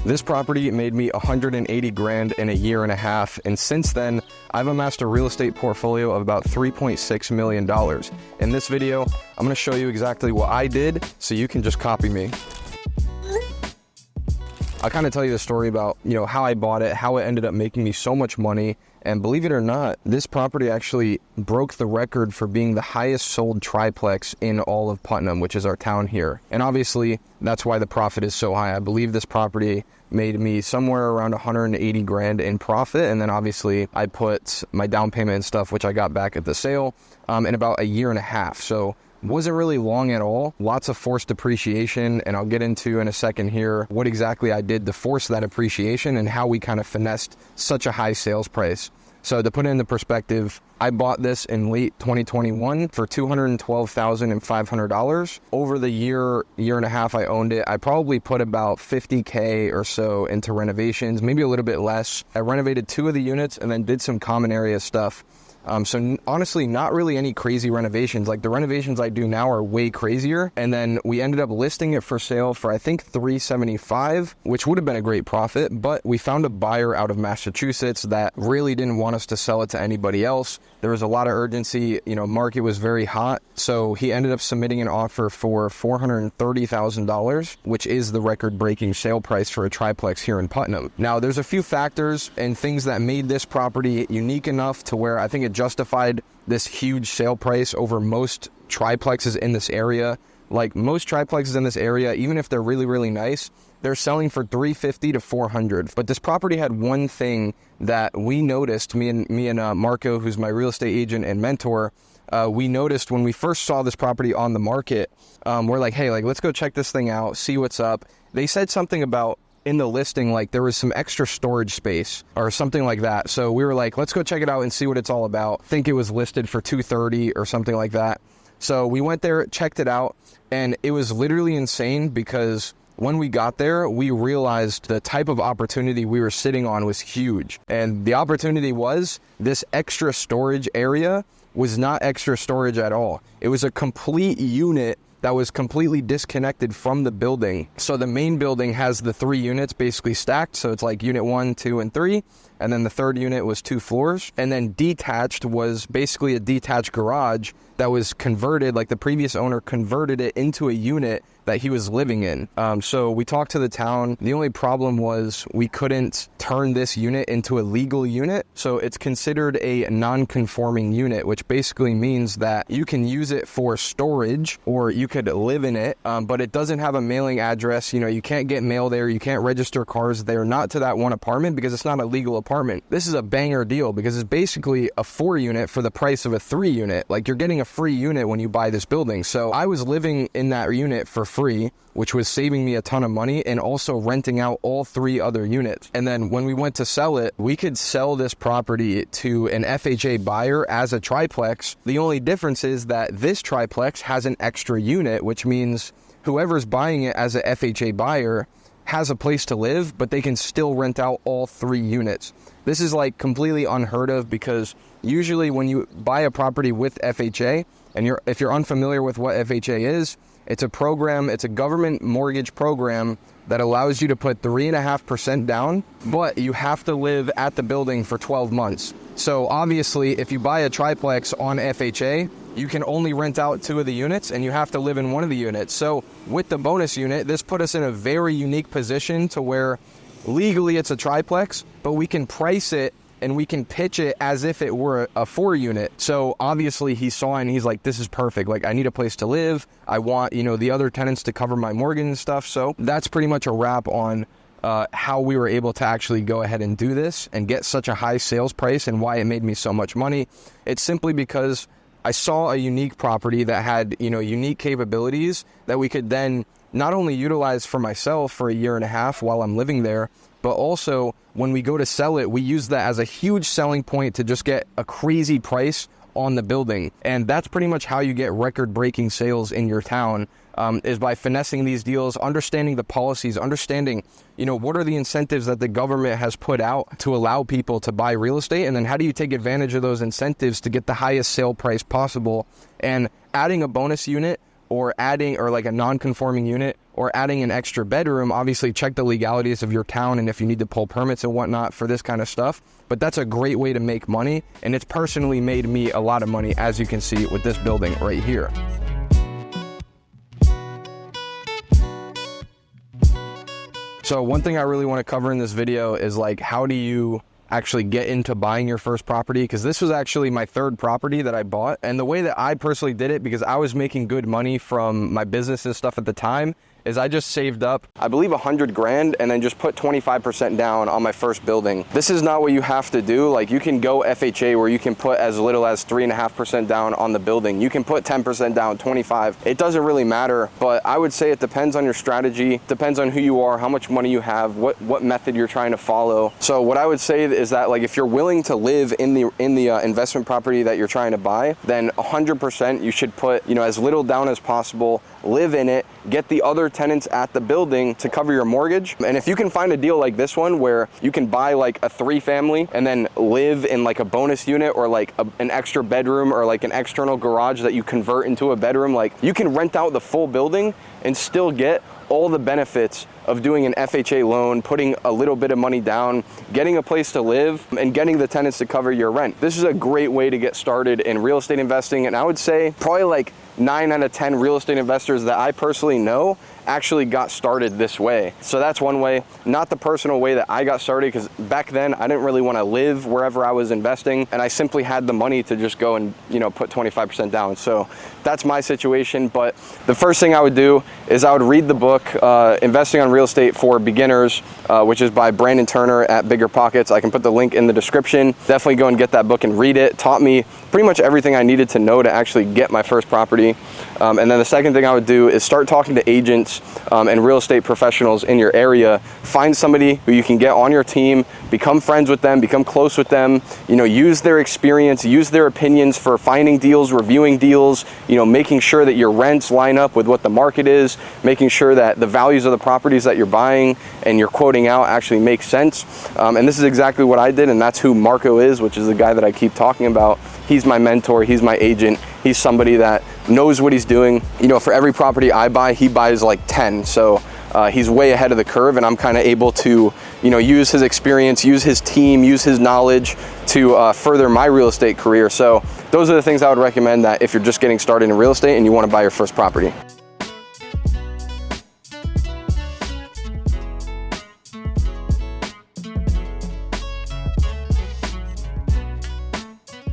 This property made me 180 grand in a year and a half, and since then, I've amassed a real estate portfolio of about $3.6 million. In this video, I'm gonna show you exactly what I did so you can just copy me. I'll kind of tell you the story about, how I bought it, how it ended up making me so much money. And believe it or not, this property actually broke the record for being the highest sold triplex in all of Putnam, which is our town here. And obviously, that's why the profit is so high. I believe this property made me somewhere around 180 grand in profit. And then obviously, I put my down payment and stuff, which I got back at the sale, in about a year and a half. So wasn't really long at all. Lots of forced appreciation, and I'll get into in a second here what exactly I did to force that appreciation and how we kind of finessed such a high sales price. So to put it into perspective, I bought this in late 2021 for $212,500. Over the year and a half I owned it, I probably put about $50K or so into renovations, maybe a little bit less. I renovated 2 of the units and then did some common area stuff. So honestly, not really any crazy renovations. Like the renovations I do now are way crazier. And then we ended up listing it for sale for I think $375, which would have been a great profit. But we found a buyer out of Massachusetts that really didn't want us to sell it to anybody else. There was a lot of urgency. Market was very hot. So he ended up submitting an offer for $430,000, which is the record-breaking sale price for a triplex here in Putnam. Now, there's a few factors and things that made this property unique enough to where I think it justified this huge sale price over most triplexes in this area. Like most triplexes in this area, even if they're really, really nice, they're selling for $350 to $400. But this property had one thing that we noticed, me and Marco, who's my real estate agent and mentor, we noticed when we first saw this property on the market. We're like, hey, let's go check this thing out, see what's up. They said something about in the listing, like there was some extra storage space or something like that. So we were like, let's go check it out and see what it's all about. I think it was listed for $230 or something like that. So we went there, checked it out, and it was literally insane because when we got there, we realized the type of opportunity we were sitting on was huge. And the opportunity was this extra storage area was not extra storage at all. It was a complete unit that was completely disconnected from the building. So the main building has the 3 units basically stacked. So it's like unit 1, 2, and 3. And then the third unit was 2 floors. And then detached was basically a detached garage that was converted, like the previous owner converted it into a unit that he was living in. So we talked to the town. The only problem was we couldn't turn this unit into a legal unit. So it's considered a non-conforming unit, which basically means that you can use it for storage or you could live in it, but it doesn't have a mailing address. You can't get mail there. You can't register cars there, not to that one apartment because it's not a legal apartment. This is a banger deal because it's basically a 4 unit for the price of a 3 unit. Like you're getting a free unit when you buy this building. So I was living in that unit for free, which was saving me a ton of money and also renting out all 3 other units. And then when we went to sell it, we could sell this property to an FHA buyer as a triplex. The only difference is that this triplex has an extra unit, which means whoever's buying it as a FHA buyer has a place to live, but they can still rent out all 3 units. This is like completely unheard of because usually when you buy a property with FHA, and if you're unfamiliar with what FHA is, it's a program, it's a government mortgage program that allows you to put 3.5% down, but you have to live at the building for 12 months. So obviously, if you buy a triplex on FHA, you can only rent out 2 of the units and you have to live in one of the units. So with the bonus unit, this put us in a very unique position to where legally it's a triplex, but we can price it and we can pitch it as if it were a 4 unit. So obviously he saw it and he's like, this is perfect. Like I need a place to live. I want, the other tenants to cover my mortgage and stuff. So that's pretty much a wrap on how we were able to actually go ahead and do this and get such a high sales price and why it made me so much money. It's simply because I saw a unique property that had, unique capabilities that we could then not only utilize for myself for a year and a half while I'm living there, but also when we go to sell it, we use that as a huge selling point to just get a crazy price on the building. And that's pretty much how you get record-breaking sales in your town, is by finessing these deals, understanding the policies, understanding, what are the incentives that the government has put out to allow people to buy real estate, and then how do you take advantage of those incentives to get the highest sale price possible. And adding a bonus unit or adding, or like a non-conforming unit, or adding an extra bedroom, obviously check the legalities of your town and if you need to pull permits and whatnot for this kind of stuff. But that's a great way to make money, and it's personally made me a lot of money, as you can see with this building right here. So one thing I really want to cover in this video is like, how do you actually get into buying your first property? Because this was actually my third property that I bought, and the way that I personally did it, because I was making good money from my business and stuff at the time, is I just saved up, I believe 100 grand, and then just put 25% down on my first building. This is not what you have to do. Like, you can go FHA where you can put as little as 3.5% down on the building. You can put 10% down, 25. It doesn't really matter, but I would say it depends on your strategy, depends on who you are, how much money you have, what method you're trying to follow. So what I would say is that, like, if you're willing to live in the investment property that you're trying to buy, then 100% you should put, you know, as little down as possible, live in it, get the other tenants at the building to cover your mortgage. And if you can find a deal like this one where you can buy like a 3-family and then live in like a bonus unit, or like an extra bedroom, or like an external garage that you convert into a bedroom, like you can rent out the full building and still get all the benefits of doing an FHA loan, putting a little bit of money down, getting a place to live, and getting the tenants to cover your rent. This is a great way to get started in real estate investing, and I would say probably like 9 out of 10 real estate investors that I personally know actually got started this way. So that's one way, not the personal way that I got started, because back then I didn't really want to live wherever I was investing, and I simply had the money to just go and, you know, put 25% down. So that's my situation. But the first thing I would do is I would read the book, Investing on Real Estate for Beginners, which is by Brandon Turner at Bigger Pockets. I can put the link in the description. Definitely go and get that book and read it. Taught me pretty much everything I needed to know to actually get my first property. And then the second thing I would do is start talking to agents and real estate professionals in your area. Find somebody who you can get on your team, become friends with them, become close with them, you know, use their experience, use their opinions for finding deals, reviewing deals, you know, making sure that your rents line up with what the market is, making sure that the values of the properties that you're buying and you're quoting out actually make sense. And this is exactly what I did, and that's who Marco is, which is the guy that I keep talking about. He's my mentor, he's my agent, he's somebody that knows what he's doing. You know, for every property I buy, he buys like 10. So he's way ahead of the curve, and I'm kind of able to, you know, use his experience, use his team, use his knowledge to further my real estate career. So those are the things I would recommend, that if you're just getting started in real estate and you want to buy your first property.